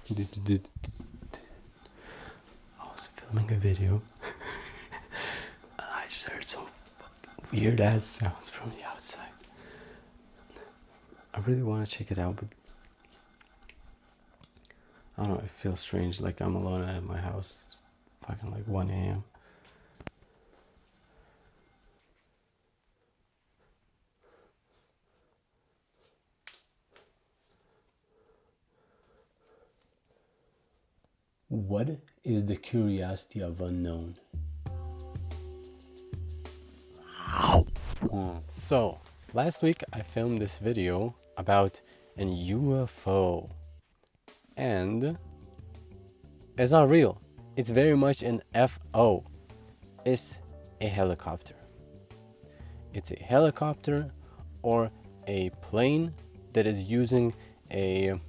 I was filming a video and I just heard some weird ass sounds from the outside. I really want to check it out, but I don't know, it feels strange, like I'm alone at my house. It's fucking like 1 a.m. What is the curiosity of unknown? So, last week I filmed this video about an UFO. And it's not real. It's very much an FO. It's a helicopter. It's a helicopter or a plane that is using a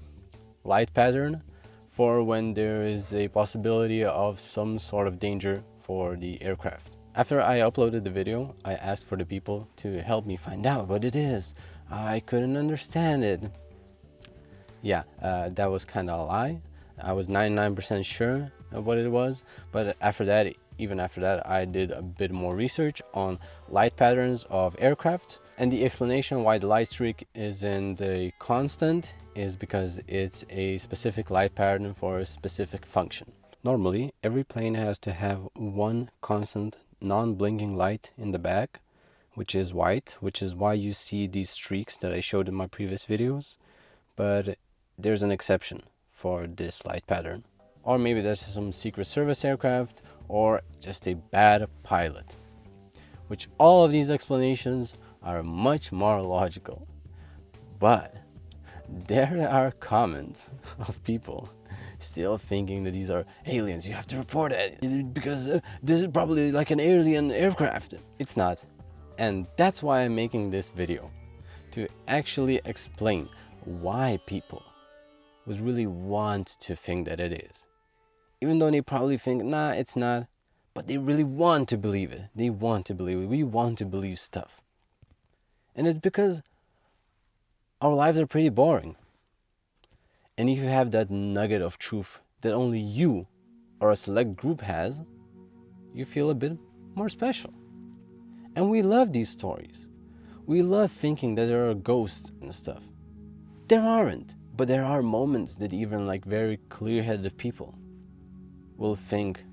light pattern for when there is a possibility of some sort of danger for the aircraft. After I uploaded the video, I asked for the people to help me find out what it is. I couldn't understand it. Yeah, that was kind of a lie. I was 99% sure of what it was, but even after that, I did a bit more research on light patterns of aircraft, and the explanation why the light streak isn't a constant is because it's a specific light pattern for a specific function. Normally, every plane has to have one constant non-blinking light in the back, which is white, which is why you see these streaks that I showed in my previous videos. But there's an exception for this light pattern. Or maybe there's some Secret Service aircraft or just a bad pilot. Which all of these explanations are much more logical. But there are comments of people still thinking that these are aliens. You have to report it because this is probably like an alien aircraft. It's not. And that's why I'm making this video. To actually explain why people would really want to think that it is. Even though they probably think, nah, it's not. But they really want to believe it. They want to believe it. We want to believe stuff. And it's because our lives are pretty boring. And if you have that nugget of truth that only you or a select group has, you feel a bit more special. And we love these stories. We love thinking that there are ghosts and stuff. There aren't, but there are moments that even like very clear-headed people will think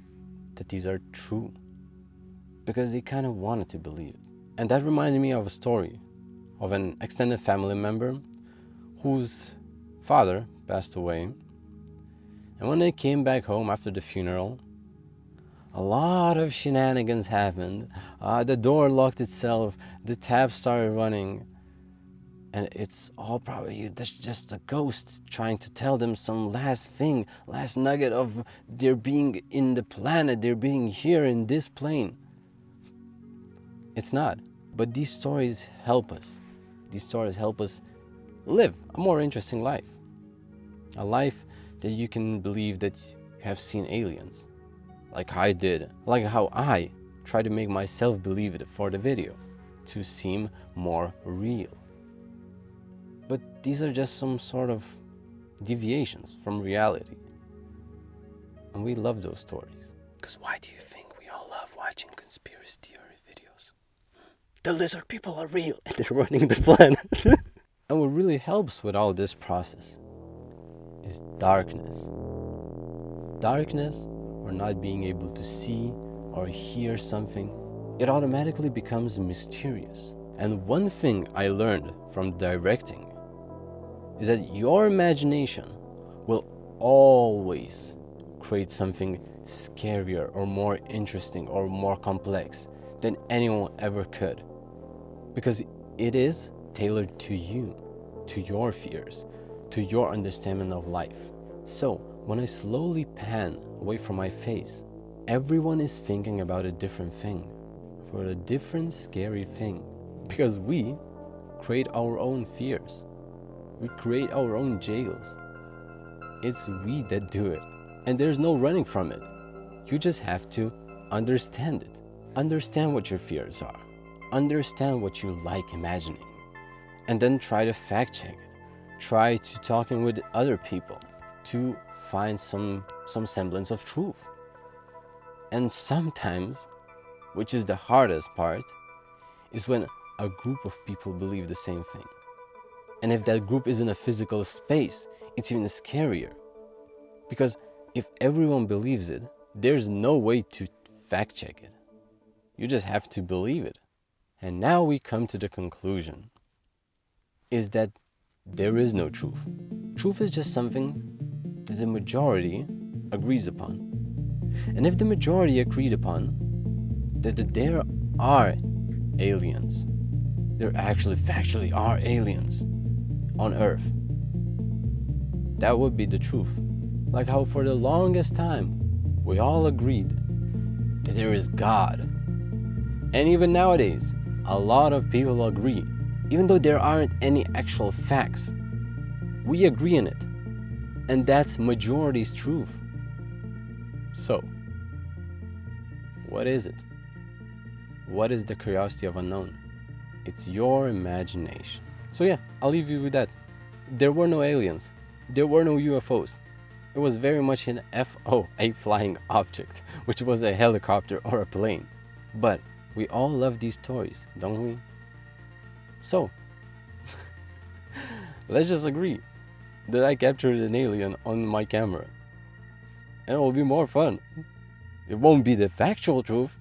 that these are true because they kind of wanted to believe it. And that reminded me of a story of an extended family member whose father passed away. And when they came back home after the funeral, a lot of shenanigans happened. The door locked itself, the tap started running, and it's all probably just a ghost trying to tell them some last thing, last nugget of their being in the planet, their being here in this plane. It's not. But these stories help us. These stories help us live a more interesting life. A life that you can believe that you have seen aliens. Like I did. Like how I try to make myself believe it for the video. To seem more real. But these are just some sort of deviations from reality. And we love those stories. Because why do you think we all love watching conspiracy theory videos? The lizard people are real and they're running the planet. And what really helps with all this process is darkness. Darkness, or not being able to see or hear something, it automatically becomes mysterious. And one thing I learned from directing is that your imagination will always create something scarier or more interesting or more complex than anyone ever could. Because it is tailored to you, to your fears, to your understanding of life. So, when I slowly pan away from my face, everyone is thinking about a different thing, for a different scary thing. Because we create our own fears. We create our own jails. It's we that do it. And there's no running from it. You just have to understand it. Understand what your fears are. Understand what you like imagining. And then try to fact check it. Try to talking with other people to find some semblance of truth. And sometimes, which is the hardest part, is when a group of people believe the same thing. And if that group is in a physical space, it's even scarier. Because if everyone believes it, there's no way to fact check it. You just have to believe it. And now we come to the conclusion, is that there is no truth. Truth is just something that the majority agrees upon. And if the majority agreed upon that there are aliens, there actually factually are aliens on Earth, that would be the truth. Like how for the longest time we all agreed that there is God. And even nowadays, a lot of people agree, even though there aren't any actual facts. We agree in it. And that's majority's truth. So, what is it? What is the curiosity of unknown? It's your imagination. So yeah, I'll leave you with that. There were no aliens. There were no UFOs. It was very much an FO, a flying object, which was a helicopter or a plane. But we all love these toys, don't we? So, let's just agree that I captured an alien on my camera. And it will be more fun. It won't be the factual truth,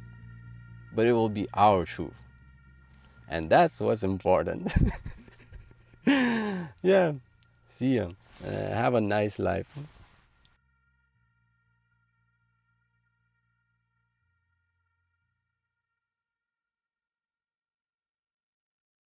but it will be our truth. And that's what's important. Yeah, see ya. Have a nice life.